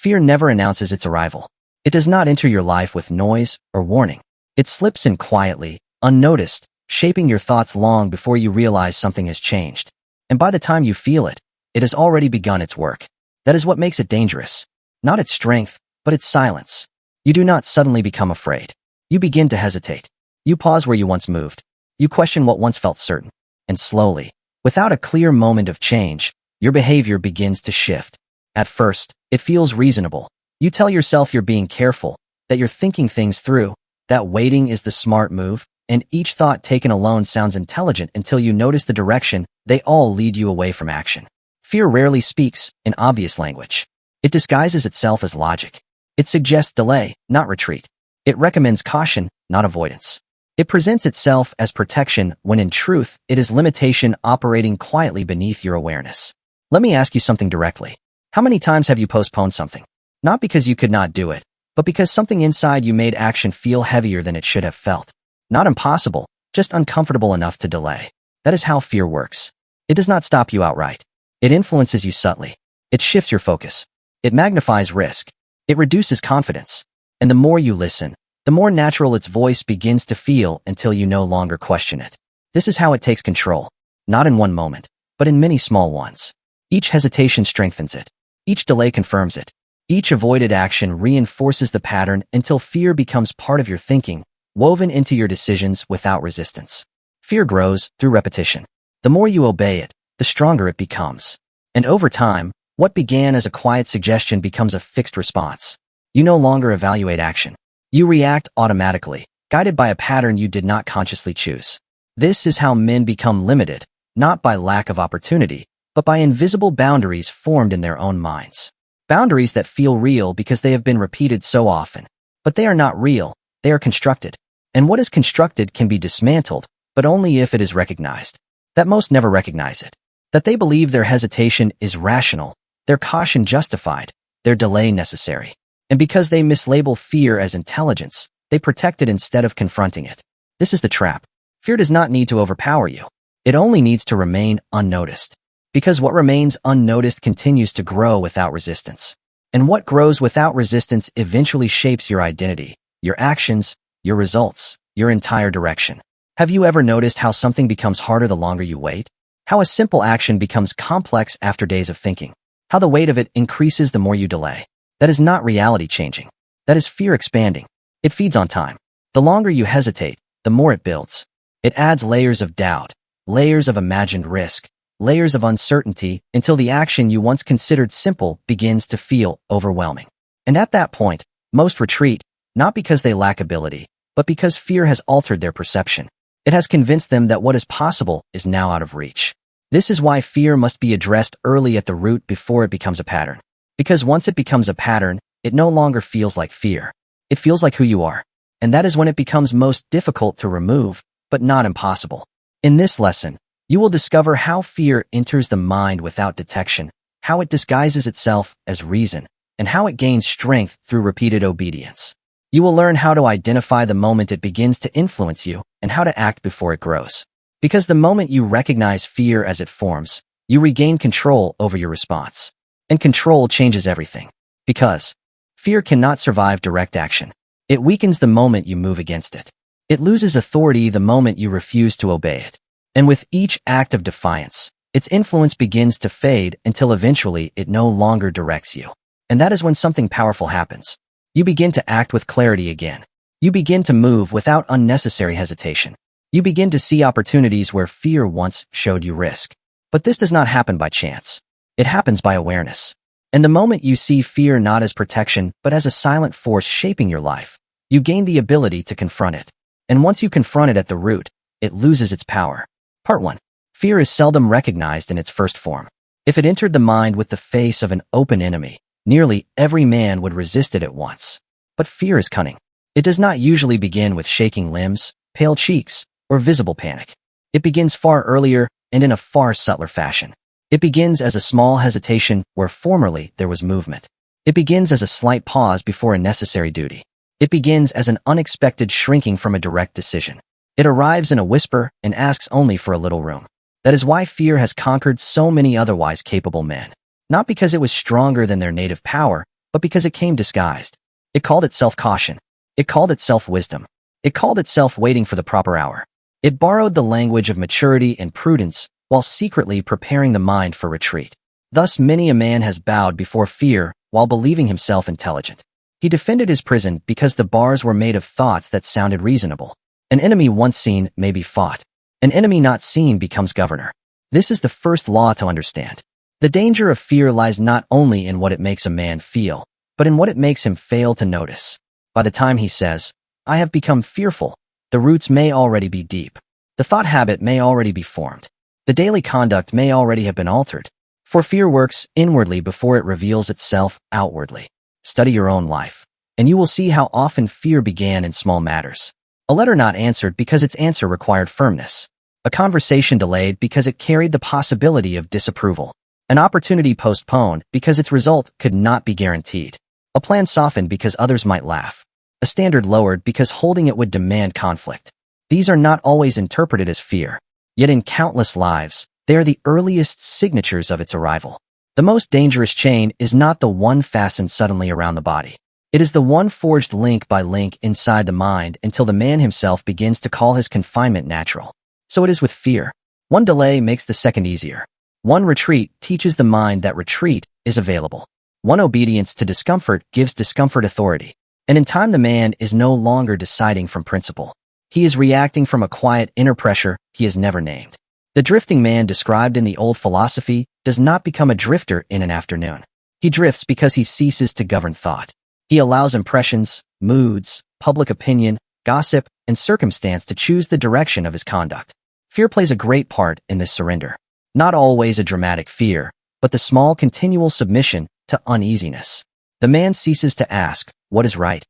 Fear never announces its arrival. It does not enter your life with noise or warning. It slips in quietly, unnoticed, shaping your thoughts long before you realize something has changed. And by the time you feel it, it has already begun its work. That is what makes it dangerous. Not its strength, but its silence. You do not suddenly become afraid. You begin to hesitate. You pause where you once moved. You question what once felt certain. And slowly, without a clear moment of change, your behavior begins to shift. At first, it feels reasonable. You tell yourself you're being careful, that you're thinking things through, that waiting is the smart move, and each thought taken alone sounds intelligent until you notice the direction. They all lead you away from action. Fear rarely speaks in obvious language. It disguises itself as logic. It suggests delay, not retreat. It recommends caution, not avoidance. It presents itself as protection when in truth, it is limitation operating quietly beneath your awareness. Let me ask you something directly. How many times have you postponed something? Not because you could not do it, but because something inside you made action feel heavier than it should have felt. Not impossible, just uncomfortable enough to delay. That is how fear works. It does not stop you outright. It influences you subtly. It shifts your focus. It magnifies risk. It reduces confidence. And the more you listen, the more natural its voice begins to feel until you no longer question it. This is how it takes control. Not in one moment, but in many small ones. Each hesitation strengthens it. Each delay confirms it. Each avoided action reinforces the pattern until fear becomes part of your thinking, woven into your decisions without resistance. Fear grows through repetition. The more you obey it, the stronger it becomes. And over time, what began as a quiet suggestion becomes a fixed response. You no longer evaluate action. You react automatically, guided by a pattern you did not consciously choose. This is how men become limited, not by lack of opportunity, but by invisible boundaries formed in their own minds. Boundaries that feel real because they have been repeated so often. But they are not real, they are constructed. And what is constructed can be dismantled, but only if it is recognized. That most never recognize it. That they believe their hesitation is rational, their caution justified, their delay necessary. And because they mislabel fear as intelligence, they protect it instead of confronting it. This is the trap. Fear does not need to overpower you. It only needs to remain unnoticed. Because what remains unnoticed continues to grow without resistance. And what grows without resistance eventually shapes your identity, your actions, your results, your entire direction. Have you ever noticed how something becomes harder the longer you wait? How a simple action becomes complex after days of thinking? How the weight of it increases the more you delay? That is not reality changing. That is fear expanding. It feeds on time. The longer you hesitate, the more it builds. It adds layers of doubt, layers of imagined risk, layers of uncertainty until the action you once considered simple begins to feel overwhelming. And at that point, most retreat, not because they lack ability, but because fear has altered their perception. It has convinced them that what is possible is now out of reach. This is why fear must be addressed early at the root before it becomes a pattern. Because once it becomes a pattern, it no longer feels like fear. It feels like who you are. And that is when it becomes most difficult to remove, but not impossible. In this lesson, you will discover how fear enters the mind without detection, how it disguises itself as reason, and how it gains strength through repeated obedience. You will learn how to identify the moment it begins to influence you and how to act before it grows. Because the moment you recognize fear as it forms, you regain control over your response. And control changes everything. Because fear cannot survive direct action. It weakens the moment you move against it. It loses authority the moment you refuse to obey it. And with each act of defiance, its influence begins to fade until eventually it no longer directs you. And that is when something powerful happens. You begin to act with clarity again. You begin to move without unnecessary hesitation. You begin to see opportunities where fear once showed you risk. But this does not happen by chance. It happens by awareness. And the moment you see fear not as protection, but as a silent force shaping your life, you gain the ability to confront it. And once you confront it at the root, it loses its power. Part 1. Fear is seldom recognized in its first form. If it entered the mind with the face of an open enemy, nearly every man would resist it at once. But fear is cunning. It does not usually begin with shaking limbs, pale cheeks, or visible panic. It begins far earlier and in a far subtler fashion. It begins as a small hesitation where formerly there was movement. It begins as a slight pause before a necessary duty. It begins as an unexpected shrinking from a direct decision. It arrives in a whisper and asks only for a little room. That is why fear has conquered so many otherwise capable men. Not because it was stronger than their native power, but because it came disguised. It called itself caution. It called itself wisdom. It called itself waiting for the proper hour. It borrowed the language of maturity and prudence while secretly preparing the mind for retreat. Thus many a man has bowed before fear while believing himself intelligent. He defended his prison because the bars were made of thoughts that sounded reasonable. An enemy once seen may be fought. An enemy not seen becomes governor. This is the first law to understand. The danger of fear lies not only in what it makes a man feel, but in what it makes him fail to notice. By the time he says, "I have become fearful," the roots may already be deep. The thought habit may already be formed. The daily conduct may already have been altered. For fear works inwardly before it reveals itself outwardly. Study your own life, and you will see how often fear began in small matters. A letter not answered because its answer required firmness. A conversation delayed because it carried the possibility of disapproval. An opportunity postponed because its result could not be guaranteed. A plan softened because others might laugh. A standard lowered because holding it would demand conflict. These are not always interpreted as fear. Yet in countless lives, they are the earliest signatures of its arrival. The most dangerous chain is not the one fastened suddenly around the body. It is the one forged link by link inside the mind until the man himself begins to call his confinement natural. So it is with fear. One delay makes the second easier. One retreat teaches the mind that retreat is available. One obedience to discomfort gives discomfort authority. And in time the man is no longer deciding from principle. He is reacting from a quiet inner pressure he has never named. The drifting man described in the old philosophy does not become a drifter in an afternoon. He drifts because he ceases to govern thought. He allows impressions, moods, public opinion, gossip, and circumstance to choose the direction of his conduct. Fear plays a great part in this surrender. Not always a dramatic fear, but the small continual submission to uneasiness. The man ceases to ask, "What is right?"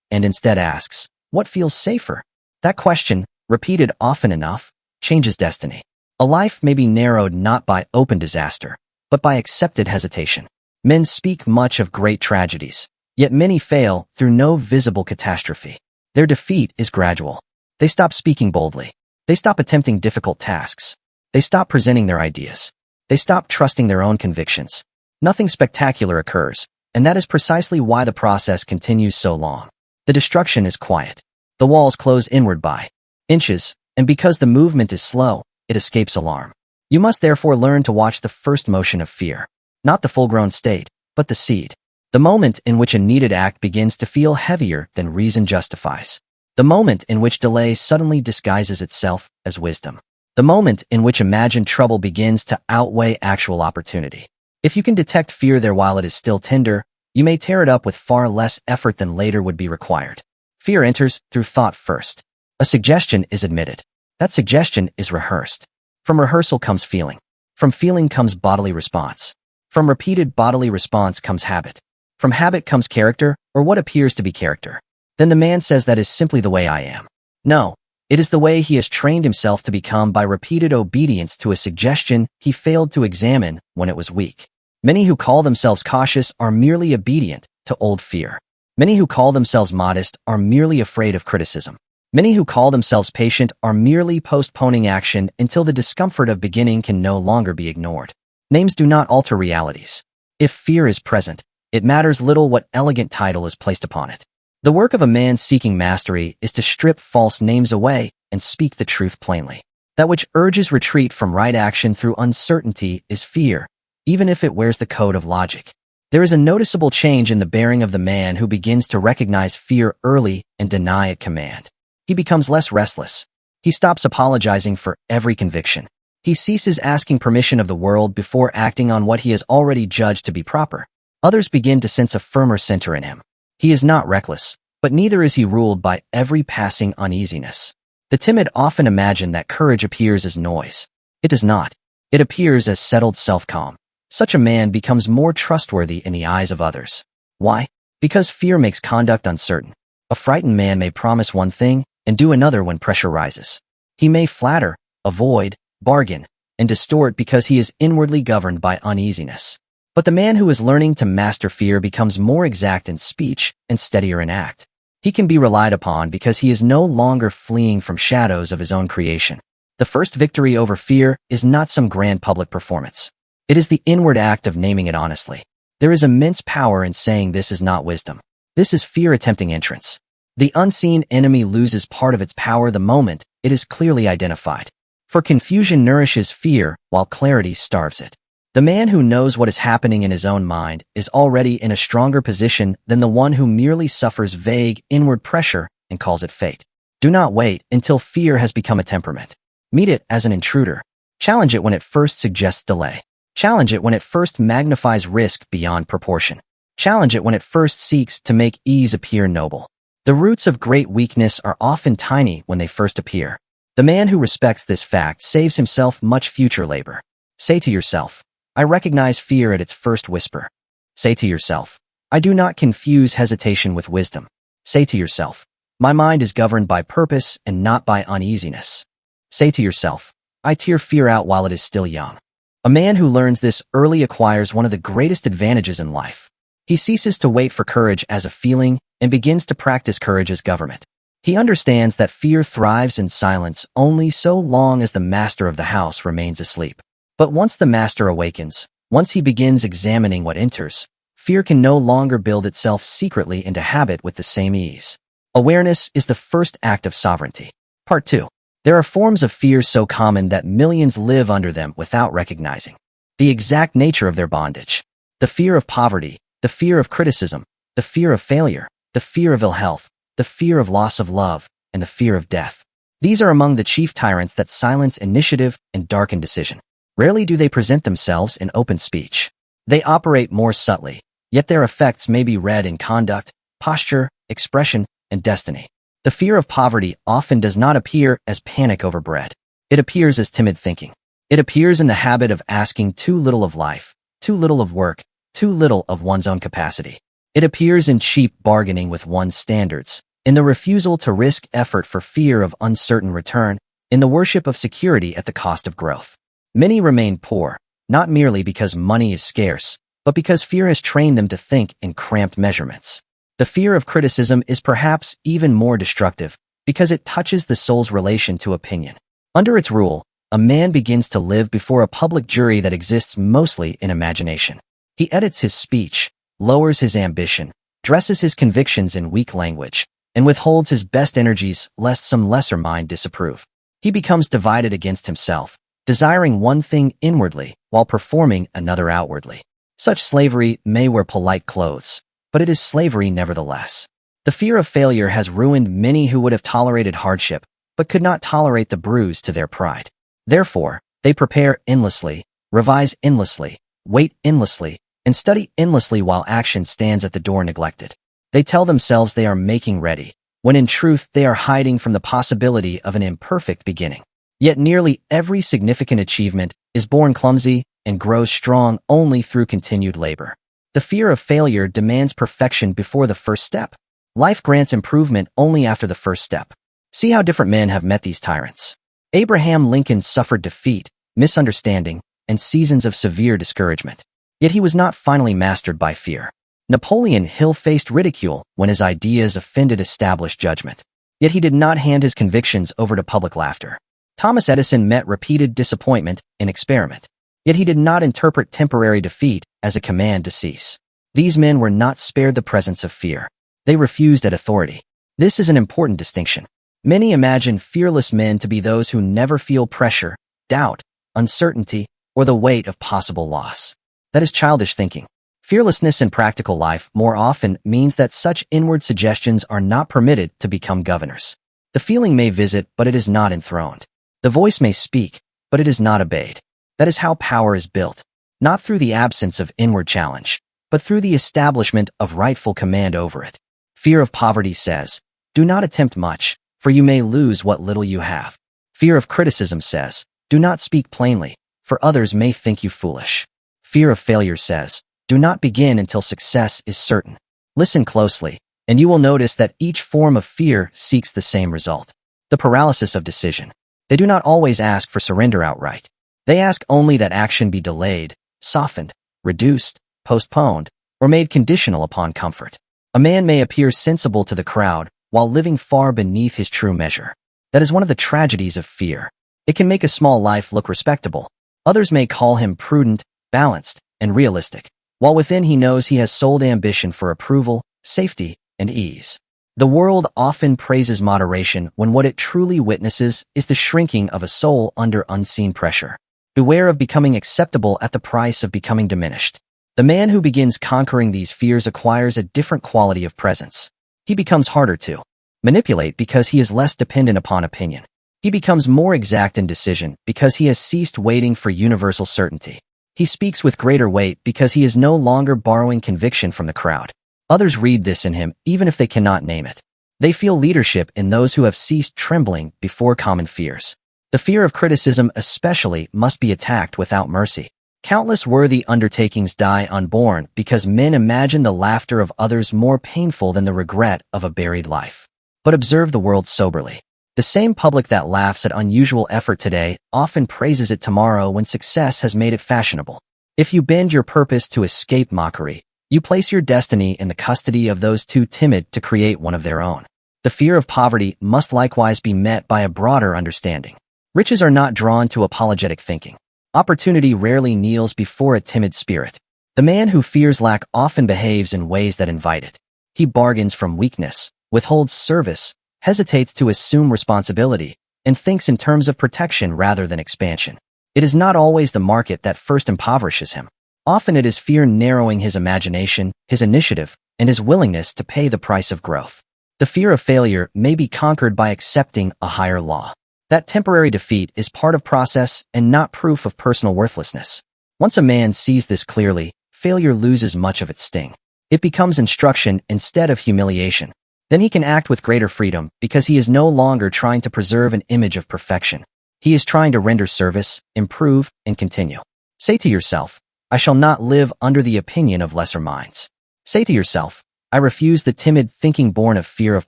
and instead asks, "What feels safer?" That question, repeated often enough, changes destiny. A life may be narrowed not by open disaster, but by accepted hesitation. Men speak much of great tragedies, yet many fail through no visible catastrophe. Their defeat is gradual. They stop speaking boldly. They stop attempting difficult tasks. They stop presenting their ideas. They stop trusting their own convictions. Nothing spectacular occurs, and that is precisely why the process continues so long. The destruction is quiet. The walls close inward by inches, and because the movement is slow, it escapes alarm. You must therefore learn to watch the first motion of fear. Not the full-grown state, but the seed. The moment in which a needed act begins to feel heavier than reason justifies. The moment in which delay suddenly disguises itself as wisdom. The moment in which imagined trouble begins to outweigh actual opportunity. If you can detect fear there while it is still tender, you may tear it up with far less effort than later would be required. Fear enters through thought first. A suggestion is admitted. That suggestion is rehearsed. From rehearsal comes feeling. From feeling comes bodily response. From repeated bodily response comes habit. From habit comes character, or what appears to be character. Then the man says that is simply the way I am. No, it is the way he has trained himself to become by repeated obedience to a suggestion he failed to examine when it was weak. Many who call themselves cautious are merely obedient to old fear. Many who call themselves modest are merely afraid of criticism. Many who call themselves patient are merely postponing action until the discomfort of beginning can no longer be ignored. Names do not alter realities. If fear is present, it matters little what elegant title is placed upon it. The work of a man seeking mastery is to strip false names away and speak the truth plainly. That which urges retreat from right action through uncertainty is fear, even if it wears the coat of logic. There is a noticeable change in the bearing of the man who begins to recognize fear early and deny it command. He becomes less restless. He stops apologizing for every conviction. He ceases asking permission of the world before acting on what he has already judged to be proper. Others begin to sense a firmer center in him. He is not reckless, but neither is he ruled by every passing uneasiness. The timid often imagine that courage appears as noise. It does not. It appears as settled self-calm. Such a man becomes more trustworthy in the eyes of others. Why? Because fear makes conduct uncertain. A frightened man may promise one thing and do another when pressure rises. He may flatter, avoid, bargain, and distort because he is inwardly governed by uneasiness. But the man who is learning to master fear becomes more exact in speech and steadier in act. He can be relied upon because he is no longer fleeing from shadows of his own creation. The first victory over fear is not some grand public performance. It is the inward act of naming it honestly. There is immense power in saying this is not wisdom. This is fear attempting entrance. The unseen enemy loses part of its power the moment it is clearly identified. For confusion nourishes fear, while clarity starves it. The man who knows what is happening in his own mind is already in a stronger position than the one who merely suffers vague, inward pressure and calls it fate. Do not wait until fear has become a temperament. Meet it as an intruder. Challenge it when it first suggests delay. Challenge it when it first magnifies risk beyond proportion. Challenge it when it first seeks to make ease appear noble. The roots of great weakness are often tiny when they first appear. The man who respects this fact saves himself much future labor. Say to yourself, I recognize fear at its first whisper. Say to yourself, I do not confuse hesitation with wisdom. Say to yourself, my mind is governed by purpose and not by uneasiness. Say to yourself, I tear fear out while it is still young. A man who learns this early acquires one of the greatest advantages in life. He ceases to wait for courage as a feeling and begins to practice courage as government. He understands that fear thrives in silence only so long as the master of the house remains asleep. But once the master awakens, once he begins examining what enters, fear can no longer build itself secretly into habit with the same ease. Awareness is the first act of sovereignty. Part 2. There are forms of fear so common that millions live under them without recognizing the exact nature of their bondage. The fear of poverty, the fear of criticism, the fear of failure, the fear of ill health, the fear of loss of love, and the fear of death. These are among the chief tyrants that silence initiative and darken decision. Rarely do they present themselves in open speech. They operate more subtly, yet their effects may be read in conduct, posture, expression, and destiny. The fear of poverty often does not appear as panic over bread. It appears as timid thinking. It appears in the habit of asking too little of life, too little of work, too little of one's own capacity. It appears in cheap bargaining with one's standards, in the refusal to risk effort for fear of uncertain return, in the worship of security at the cost of growth. Many remain poor, not merely because money is scarce, but because fear has trained them to think in cramped measurements. The fear of criticism is perhaps even more destructive because it touches the soul's relation to opinion. Under its rule, a man begins to live before a public jury that exists mostly in imagination. He edits his speech, lowers his ambition, dresses his convictions in weak language, and withholds his best energies lest some lesser mind disapprove. He becomes divided against himself, desiring one thing inwardly while performing another outwardly. Such slavery may wear polite clothes, but it is slavery nevertheless. The fear of failure has ruined many who would have tolerated hardship, but could not tolerate the bruise to their pride. Therefore, they prepare endlessly, revise endlessly, wait endlessly, and study endlessly while action stands at the door neglected. They tell themselves they are making ready, when in truth they are hiding from the possibility of an imperfect beginning. Yet nearly every significant achievement is born clumsy and grows strong only through continued labor. The fear of failure demands perfection before the first step. Life grants improvement only after the first step. See how different men have met these tyrants. Abraham Lincoln suffered defeat, misunderstanding, and seasons of severe discouragement. Yet he was not finally mastered by fear. Napoleon Hill faced ridicule when his ideas offended established judgment. Yet he did not hand his convictions over to public laughter. Thomas Edison met repeated disappointment in experiment. Yet he did not interpret temporary defeat as a command to cease. These men were not spared the presence of fear. They refused at authority. This is an important distinction. Many imagine fearless men to be those who never feel pressure, doubt, uncertainty, or the weight of possible loss. That is childish thinking. Fearlessness in practical life more often means that such inward suggestions are not permitted to become governors. The feeling may visit, but it is not enthroned. The voice may speak, but it is not obeyed. That is how power is built, not through the absence of inward challenge, but through the establishment of rightful command over it. Fear of poverty says, do not attempt much, for you may lose what little you have. Fear of criticism says, do not speak plainly, for others may think you foolish. Fear of failure says, do not begin until success is certain. Listen closely, and you will notice that each form of fear seeks the same result: the paralysis of decision. They do not always ask for surrender outright. They ask only that action be delayed, softened, reduced, postponed, or made conditional upon comfort. A man may appear sensible to the crowd while living far beneath his true measure. That is one of the tragedies of fear. It can make a small life look respectable. Others may call him prudent, balanced, and realistic. while within he knows he has sold ambition for approval, safety, and ease. The world often praises moderation when what it truly witnesses is the shrinking of a soul under unseen pressure. Beware of becoming acceptable at the price of becoming diminished. The man who begins conquering these fears acquires a different quality of presence. He becomes harder to manipulate because he is less dependent upon opinion. He becomes more exact in decision because he has ceased waiting for universal certainty. He speaks with greater weight because he is no longer borrowing conviction from the crowd. Others read this in him even if they cannot name it. They feel leadership in those who have ceased trembling before common fears. The fear of criticism especially must be attacked without mercy. Countless worthy undertakings die unborn because men imagine the laughter of others more painful than the regret of a buried life. But observe the world soberly. The same public that laughs at unusual effort today often praises it tomorrow when success has made it fashionable. If you bend your purpose to escape mockery, you place your destiny in the custody of those too timid to create one of their own. The fear of poverty must likewise be met by a broader understanding. Riches are not drawn to apologetic thinking. Opportunity rarely kneels before a timid spirit. The man who fears lack often behaves in ways that invite it. He bargains from weakness, withholds service, hesitates to assume responsibility, and thinks in terms of protection rather than expansion. It is not always the market that first impoverishes him. Often it is fear narrowing his imagination, his initiative, and his willingness to pay the price of growth. The fear of failure may be conquered by accepting a higher law. That temporary defeat is part of process and not proof of personal worthlessness. Once a man sees this clearly, failure loses much of its sting. It becomes instruction instead of humiliation. Then he can act with greater freedom because he is no longer trying to preserve an image of perfection. He is trying to render service, improve, and continue. Say to yourself, I shall not live under the opinion of lesser minds. Say to yourself, I refuse the timid thinking born of fear of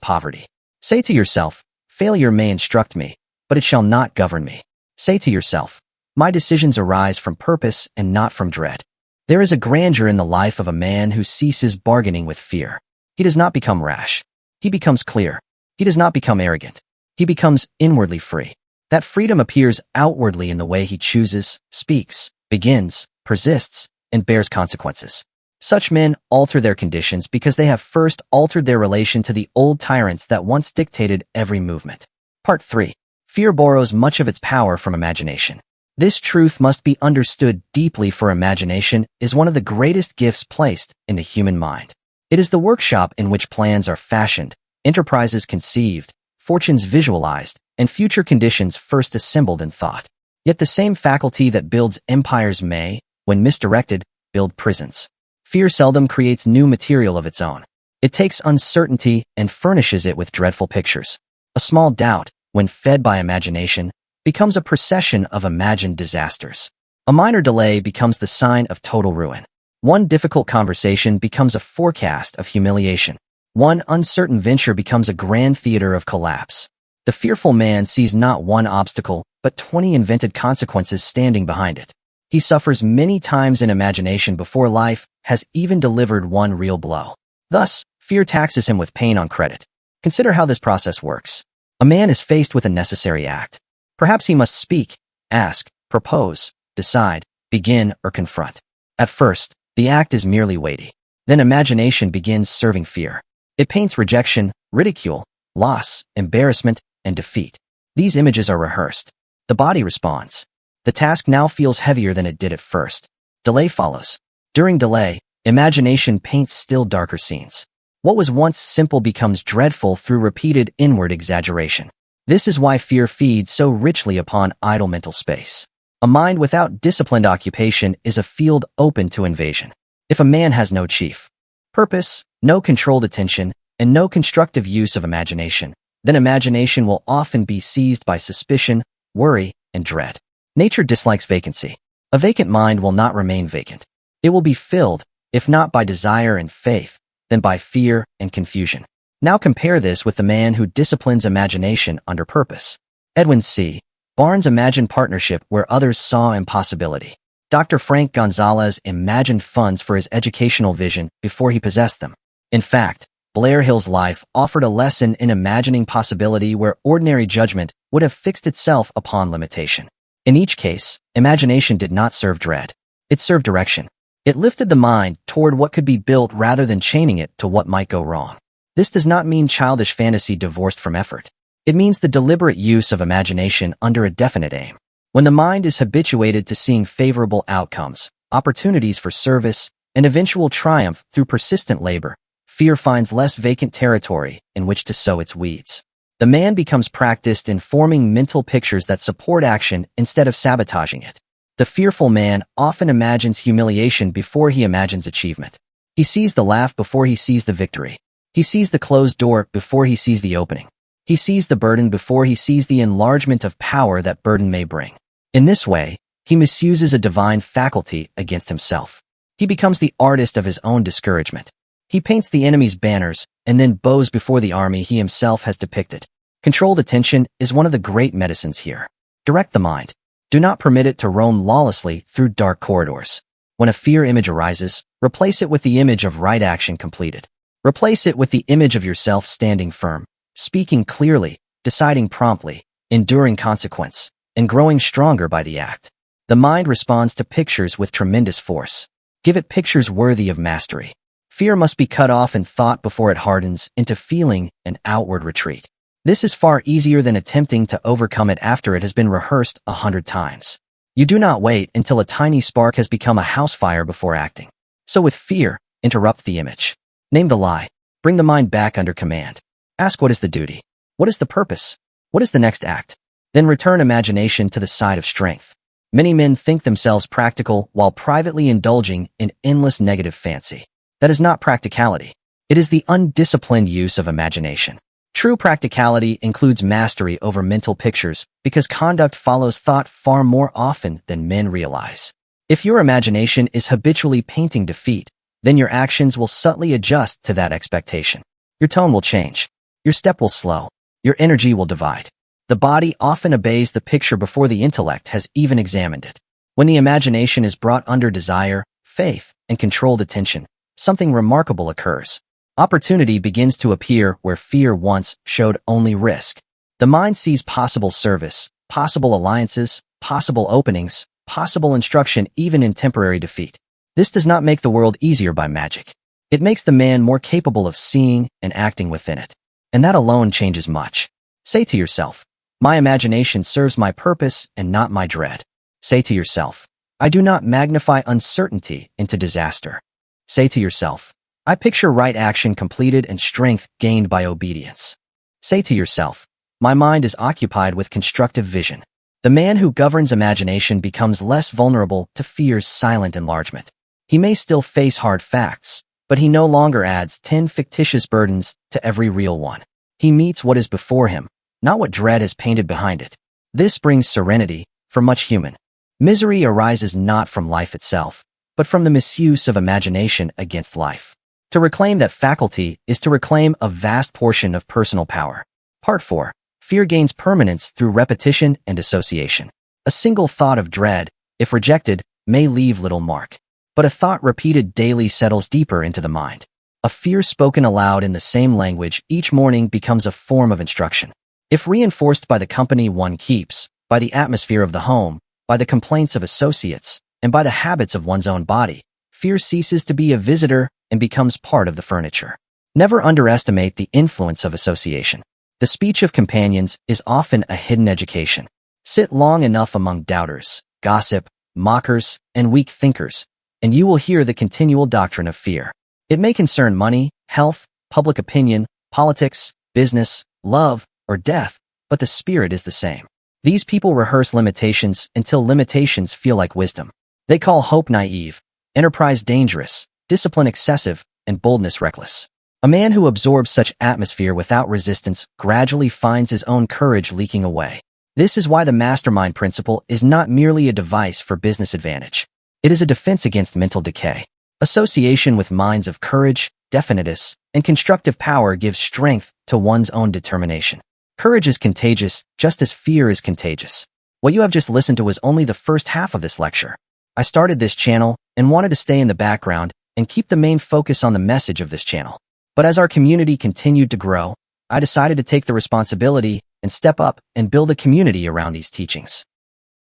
poverty. Say to yourself, failure may instruct me, but it shall not govern me. Say to yourself, my decisions arise from purpose and not from dread. There is a grandeur in the life of a man who ceases bargaining with fear. He does not become rash. He becomes clear. He does not become arrogant. He becomes inwardly free. That freedom appears outwardly in the way he chooses, speaks, begins, persists, and bears consequences. Such men alter their conditions because they have first altered their relation to the old tyrants that once dictated every movement. Part 3. Fear borrows much of its power from imagination. This truth must be understood deeply, for imagination is one of the greatest gifts placed in the human mind. It is the workshop in which plans are fashioned, enterprises conceived, fortunes visualized, and future conditions first assembled in thought. Yet the same faculty that builds empires may, when misdirected, build prisons. Fear seldom creates new material of its own. It takes uncertainty and furnishes it with dreadful pictures. A small doubt, when fed by imagination, becomes a procession of imagined disasters. A minor delay becomes the sign of total ruin. One difficult conversation becomes a forecast of humiliation. One uncertain venture becomes a grand theater of collapse. The fearful man sees not one obstacle, but 20 invented consequences standing behind it. He suffers many times in imagination before life has even delivered one real blow. Thus, fear taxes him with pain on credit. Consider how this process works. A man is faced with a necessary act. Perhaps he must speak, ask, propose, decide, begin, or confront. At first, the act is merely weighty. Then imagination begins serving fear. It paints rejection, ridicule, loss, embarrassment, and defeat. These images are rehearsed. The body responds. The task now feels heavier than it did at first. Delay follows. During delay, imagination paints still darker scenes. What was once simple becomes dreadful through repeated inward exaggeration. This is why fear feeds so richly upon idle mental space. A mind without disciplined occupation is a field open to invasion. If a man has no chief purpose, no controlled attention, and no constructive use of imagination, then imagination will often be seized by suspicion, worry, and dread. Nature dislikes vacancy. A vacant mind will not remain vacant. It will be filled, if not by desire and faith, then by fear and confusion. Now compare this with the man who disciplines imagination under purpose. Edwin C. Barnes imagined partnership where others saw impossibility. Dr. Frank Gonzalez imagined funds for his educational vision before he possessed them. In fact, Blair Hill's life offered a lesson in imagining possibility where ordinary judgment would have fixed itself upon limitation. In each case, imagination did not serve dread. It served direction. It lifted the mind toward what could be built rather than chaining it to what might go wrong. This does not mean childish fantasy divorced from effort. It means the deliberate use of imagination under a definite aim. When the mind is habituated to seeing favorable outcomes, opportunities for service, and eventual triumph through persistent labor, fear finds less vacant territory in which to sow its weeds. The man becomes practiced in forming mental pictures that support action instead of sabotaging it. The fearful man often imagines humiliation before he imagines achievement. He sees the laugh before he sees the victory. He sees the closed door before he sees the opening. He sees the burden before he sees the enlargement of power that burden may bring. In this way, he misuses a divine faculty against himself. He becomes the artist of his own discouragement. He paints the enemy's banners and then bows before the army he himself has depicted. Controlled attention is one of the great medicines here. Direct the mind. Do not permit it to roam lawlessly through dark corridors. When a fear image arises, replace it with the image of right action completed. Replace it with the image of yourself standing firm, speaking clearly, deciding promptly, enduring consequence, and growing stronger by the act. The mind responds to pictures with tremendous force. Give it pictures worthy of mastery. Fear must be cut off in thought before it hardens into feeling and outward retreat. This is far easier than attempting to overcome it after it has been rehearsed 100 times. You do not wait until a tiny spark has become a house fire before acting. So with fear, interrupt the image. Name the lie. Bring the mind back under command. Ask what is the duty? What is the purpose? What is the next act? Then return imagination to the side of strength. Many men think themselves practical while privately indulging in endless negative fancy. That is not practicality. It is the undisciplined use of imagination. True practicality includes mastery over mental pictures because conduct follows thought far more often than men realize. If your imagination is habitually painting defeat, then your actions will subtly adjust to that expectation. Your tone will change. Your step will slow. Your energy will divide. The body often obeys the picture before the intellect has even examined it. When the imagination is brought under desire, faith, and controlled attention, something remarkable occurs. Opportunity begins to appear where fear once showed only risk. The mind sees possible service, possible alliances, possible openings, possible instruction even in temporary defeat. This does not make the world easier by magic. It makes the man more capable of seeing and acting within it. And that alone changes much. Say to yourself, my imagination serves my purpose and not my dread. Say to yourself, I do not magnify uncertainty into disaster. Say to yourself, I picture right action completed and strength gained by obedience. Say to yourself, my mind is occupied with constructive vision. The man who governs imagination becomes less vulnerable to fear's silent enlargement. He may still face hard facts, but he no longer adds 10 fictitious burdens to every real one. He meets what is before him, not what dread has painted behind it. This brings serenity for much human. Misery arises not from life itself, but from the misuse of imagination against life. To reclaim that faculty is to reclaim a vast portion of personal power. Part 4. Fear gains permanence through repetition and association. A single thought of dread, if rejected, may leave little mark. But a thought repeated daily settles deeper into the mind. A fear spoken aloud in the same language each morning becomes a form of instruction. If reinforced by the company one keeps, by the atmosphere of the home, by the complaints of associates, and by the habits of one's own body, fear ceases to be a visitor and becomes part of the furniture. Never underestimate the influence of association. The speech of companions is often a hidden education. Sit long enough among doubters, gossip, mockers, and weak thinkers, and you will hear the continual doctrine of fear. It may concern money, health, public opinion, politics, business, love, or death, but the spirit is the same. These people rehearse limitations until limitations feel like wisdom. They call hope naive, enterprise dangerous, discipline excessive, and boldness reckless. A man who absorbs such atmosphere without resistance gradually finds his own courage leaking away. This is why the mastermind principle is not merely a device for business advantage. It is a defense against mental decay. Association with minds of courage, definiteness, and constructive power gives strength to one's own determination. Courage is contagious, just as fear is contagious. What you have just listened to was only the first half of this lecture. I started this channel and wanted to stay in the background and keep the main focus on the message of this channel. But as our community continued to grow, I decided to take the responsibility and step up and build a community around these teachings.